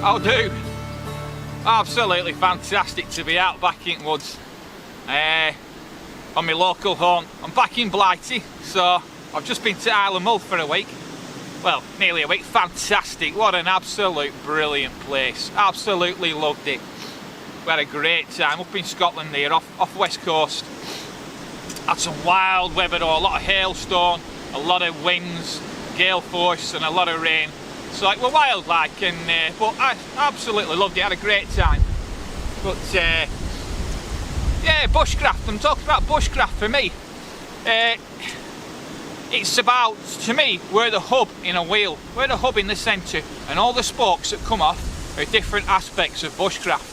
I'll do. Absolutely fantastic to be out back in woods on my local haunt. I'm back in Blighty, so I've just been to Isle of Mull for a week. Well, nearly a week. Fantastic. What an absolute brilliant place. Absolutely loved it. We had a great time up in Scotland here, off West Coast. Had some wild weather though, a lot of hailstone, a lot of winds, gale force and a lot of rain. So it was wild like, but I absolutely loved it, had a great time. But yeah, bushcraft, I'm talking about bushcraft for me. It's about, to me, we're the hub in a wheel. We're the hub in the centre, and all the spokes that come off are different aspects of bushcraft.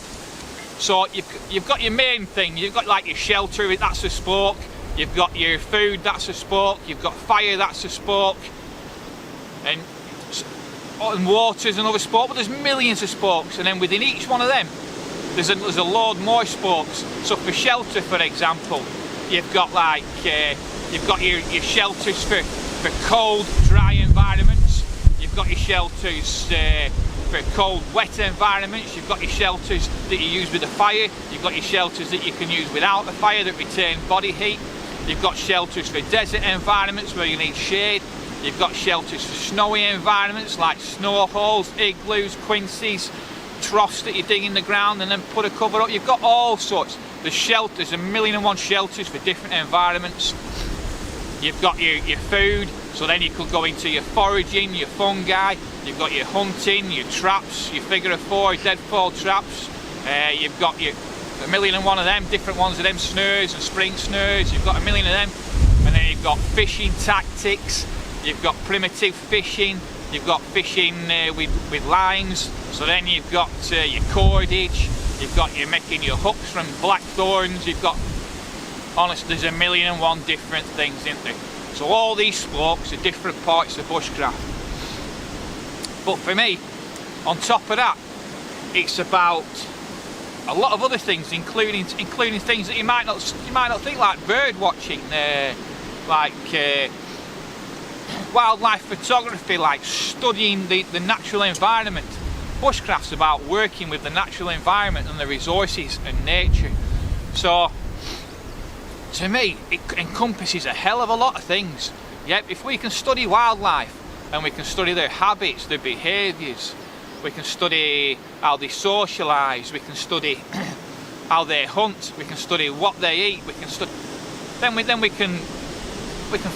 So you've got your main thing, you've got like your shelter, that's a spoke. You've got your food, that's a spoke. You've got fire, that's a spoke. And water's another spoke, but there's millions of spokes. And then within each one of them, there's a load more spokes. So for shelter, for example, you've got like, you've got your shelters for cold, dry environments. You've got your shelters for cold, wet environments. You've got your shelters that you use with the fire. You've got your shelters that you can use without the fire that retain body heat. You've got shelters for desert environments where you need shade. You've got shelters for snowy environments like snow holes, igloos, quinces, troughs that you dig in the ground and then put a cover up. You've got all sorts. There's shelters, 1,000,001 shelters for different environments. You've got your food, so then you could go into your foraging, your fungi. You've got your hunting, your traps, your figure of 4, deadfall traps. You've got your 1,000,001 of them, different ones of them, snares and spring snares. You've got 1,000,000 of them. And then you've got fishing tactics. You've got primitive fishing. You've got fishing with lines. So then you've got your cordage. You've got your making your hooks from blackthorns. You've got, honestly, there's 1,000,001 different things, isn't there? So all these spokes are different parts of bushcraft. But for me, on top of that, it's about a lot of other things, including things that you might not think, like bird watching, like wildlife photography, like studying the natural environment. Bushcraft's about working with the natural environment and the resources and nature. So to me, it encompasses a hell of a lot of things. Yep, if we can study wildlife and we can study their habits, their behaviours, we can study how they socialise, we can study how they hunt, we can study what they eat, we can study. Then we can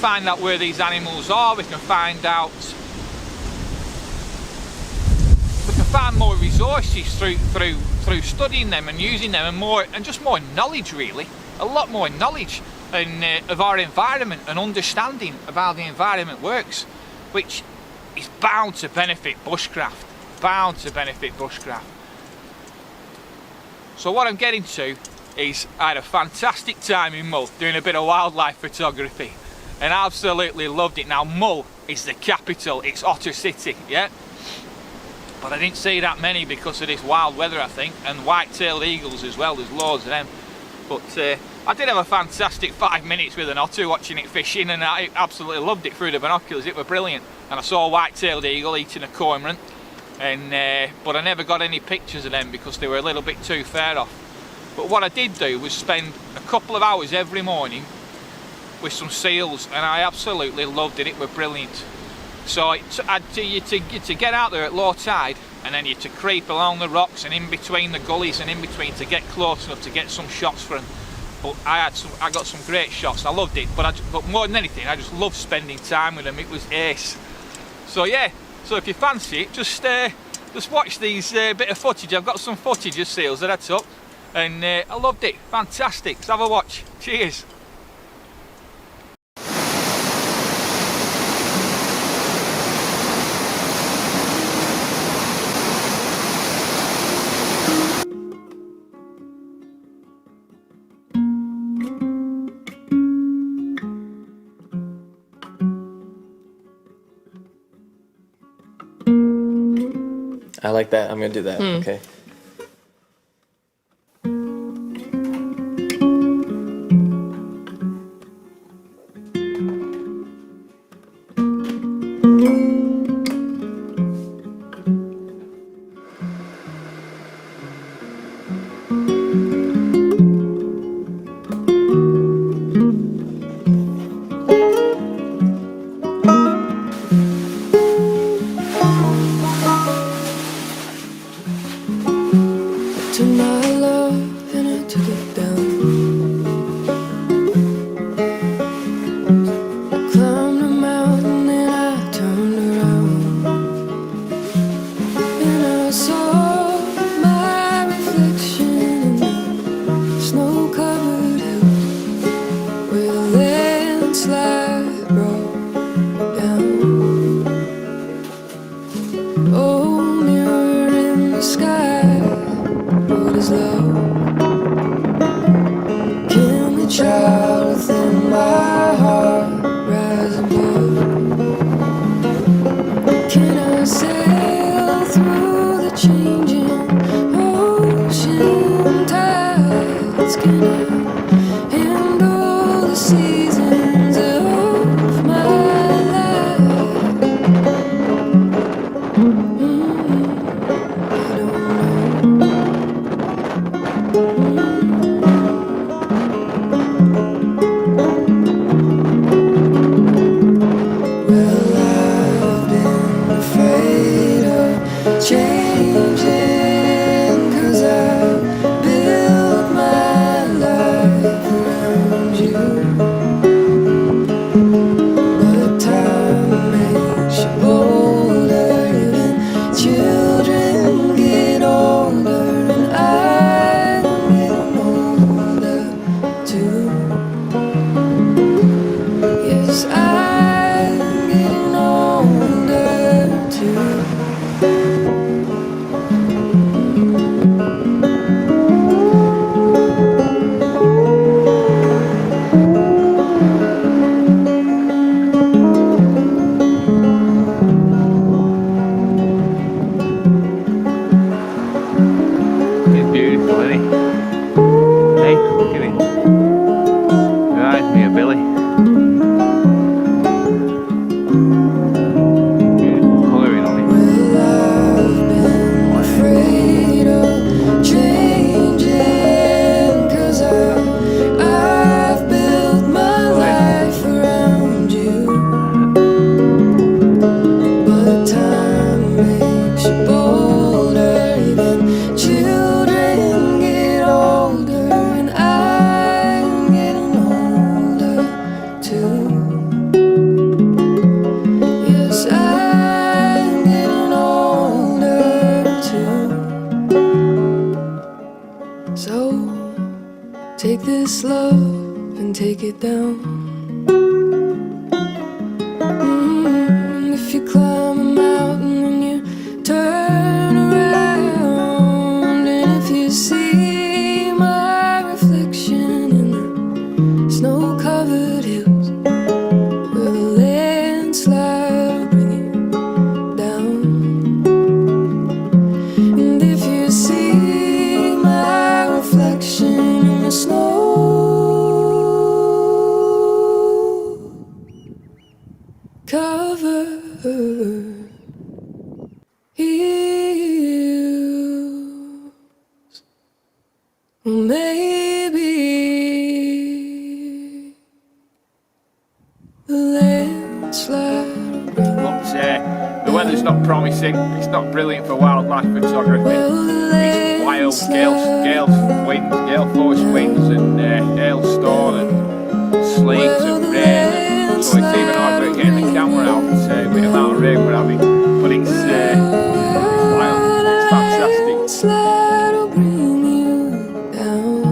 find out where these animals are. We can find more resources through studying them and using them, and just more knowledge, really. A lot more knowledge of our environment and understanding of how the environment works, which is bound to benefit bushcraft. Bound to benefit bushcraft. So what I'm getting to is I had a fantastic time in Mull doing a bit of wildlife photography and absolutely loved it. Now Mull is the capital, it's Otter City, yeah? But I didn't see that many because of this wild weather, I think, and white-tailed eagles as well, there's loads of them. But I did have a fantastic 5 minutes with an otter watching it fishing, and I absolutely loved it through the binoculars. It was brilliant. And I saw a white-tailed eagle eating a cormorant, but I never got any pictures of them because they were a little bit too far off. But what I did do was spend a couple of hours every morning with some seals, and I absolutely loved it. It was brilliant. So to get out there at low tide, and then you to creep along the rocks and in between the gullies and in between to get close enough to get some shots for them. But I got some great shots. I loved it. But more than anything, I just loved spending time with them. It was ace. So yeah. So if you fancy it, just watch these bit of footage. I've got some footage of seals that I took, and I loved it. Fantastic. So have a watch. Cheers. I like that. I'm gonna do that. Okay. To my love and I took it down. I climbed a mountain and I turned around, and I saw my reflection in the snow-covered hills where the landslide brought down. Oh, mirror in the sky, what is love? Can the child within my heart rise above? Can I sail through the changing ocean tides? Can I handle the seasons of my life? I don't know. Well, I've been afraid of changing, 'cause I've built my life around you. But time makes you bolder, even children get older, and I'm getting older too. Yes, I'm getting older too. It's beautiful, isn't it? Hey, look at it. Reminds me of Billy. Beautiful colouring on it. Well, I've been afraid of changing, 'cause I've built my life around you. But time makes you bolder, even children get older, and I'm getting older too. Yes, I'm getting older too. So take this love and take it down. If you climb a mountain and you turn around, and if you see my reflection in the snow-covered hills where the landslide will bring you down, and if you see my reflection in the snow-covered hills, well, maybe the landslide will bring you. But the weather's not promising. It's not brilliant for wildlife photography. Well, the It's wild landslide gale force winds, and hailstone and sleet and rain. So it's even harder getting the camera out with the amount of rain we're having. But it's wild. It's fantastic. Slide will bring you down.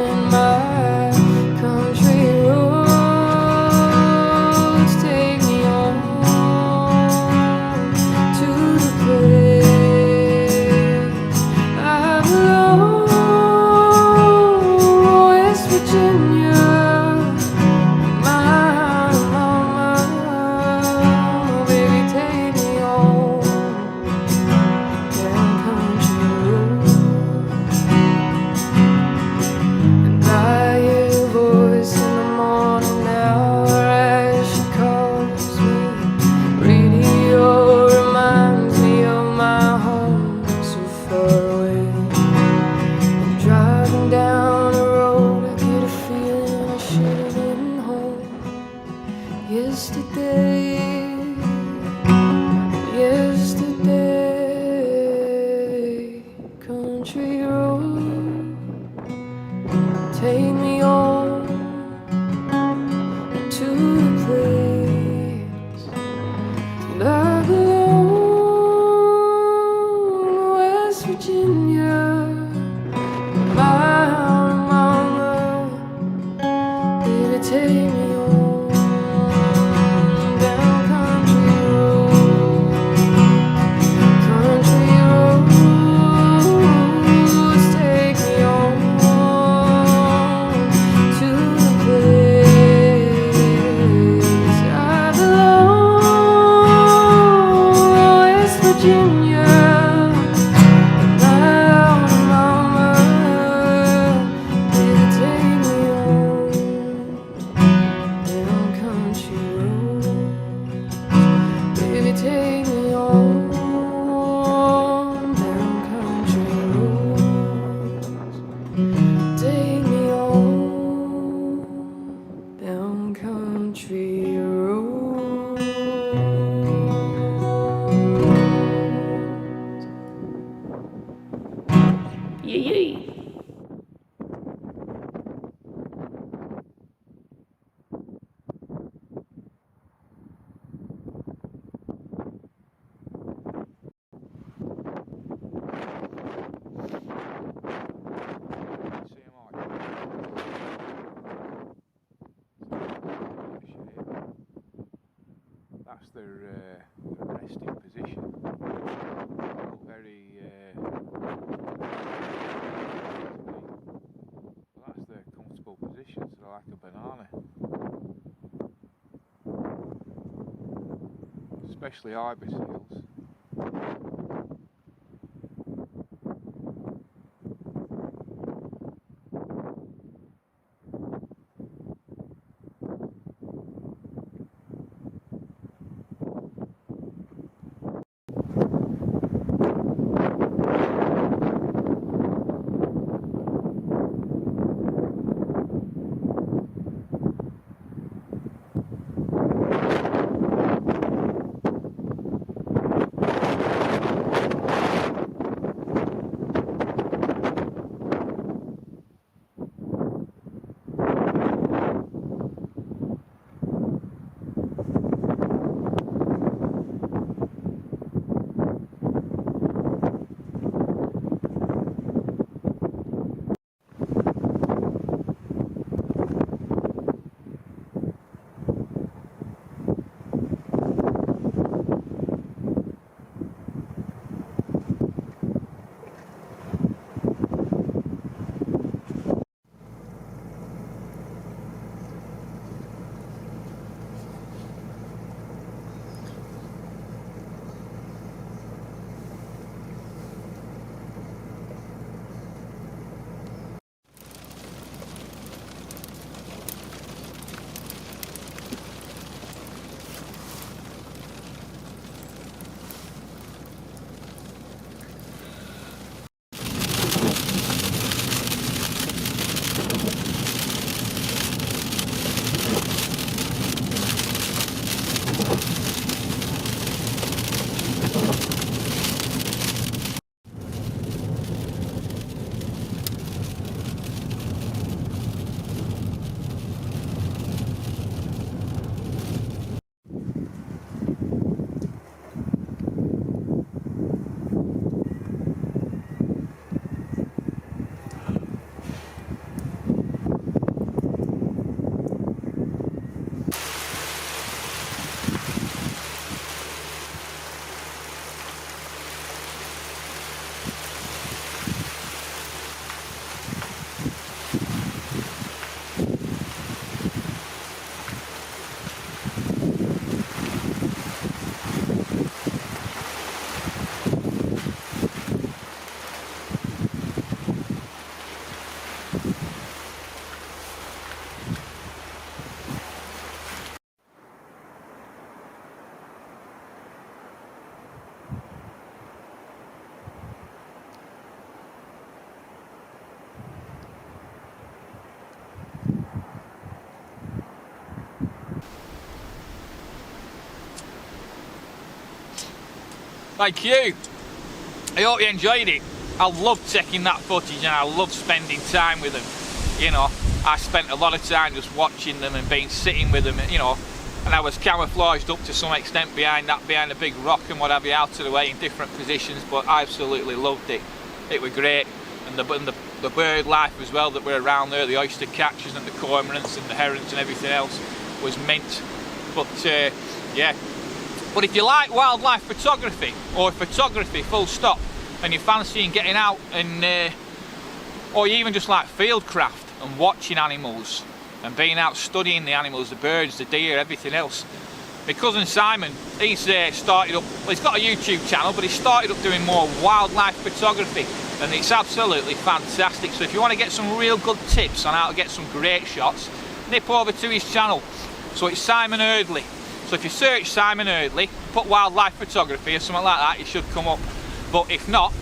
and my country roads take me on to the place I belong, West Virginia. My mama, baby, take me on down country road. And by your voice in the morning hour as she calls me, radio reminds me of my home so far away. And driving down the road, I get a feeling I should have been home yesterday. Yesterday, country road, take me on to the place that I belong, West Virginia. My mama, baby, take me on down country road. Country roads take me on to the place I belong, West Virginia. My mama, baby, take me on down country road. Baby, take me on down country roads. Take me on down country roads. Yeah, yeah. See 'em all. That's their resting position. Very that's their comfortable position, so like a banana. Especially ibis seals. Thank you. I hope you enjoyed it. I loved taking that footage and I loved spending time with them. You know, I spent a lot of time just watching them and sitting with them, you know, and I was camouflaged up to some extent behind a big rock and what have you, out of the way in different positions, but I absolutely loved it. It was great. And the bird life as well that were around there, the oyster catchers and the cormorants and the herons and everything else was mint. But yeah, but if you like wildlife photography or photography full stop, and you're fancying getting out and or you even just like fieldcraft and watching animals and being out studying the animals, the birds, the deer, everything else, my cousin Simon, he's started up, well, he's got a YouTube channel, but he started up doing more wildlife photography, and it's absolutely fantastic. So if you want to get some real good tips on how to get some great shots, nip over to his channel. So it's Simon Eardley. So if you search Simon Eardley, put wildlife photography or something like that, it should come up. But if not,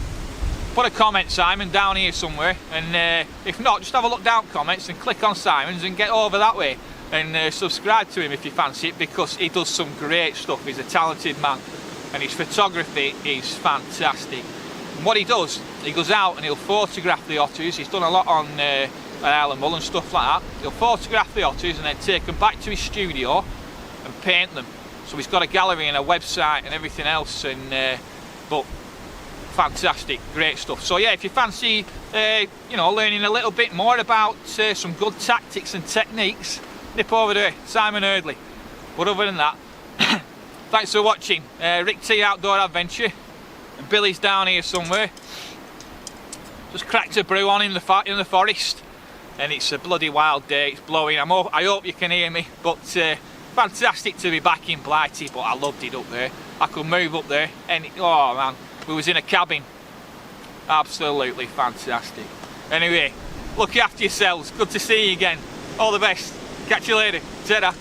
put a comment, Simon, down here somewhere, and if not, just have a look down comments and click on Simon's and get over that way and subscribe to him if you fancy it, because he does some great stuff. He's a talented man and his photography is fantastic. And what he does, he goes out and he'll photograph the otters. He's done a lot on Isle of Mull and stuff like that. He'll photograph the otters and then take them back to his studio and paint them. So he's got a gallery and a website and everything else, and but fantastic, great stuff. So yeah, if you fancy you know, learning a little bit more about some good tactics and techniques, nip over there, Simon Eardley. But other than that, thanks for watching. Rick T Outdoor Adventure, and Billy's down here somewhere. Just cracked a brew on in the forest, and it's a bloody wild day. It's blowing. I hope you can hear me, but fantastic to be back in Blighty. But I loved it up there. I could move up there, and oh man, we was in a cabin. Absolutely fantastic. Anyway, look after yourselves. Good to see you again. All the best. Catch you later. Ta-da.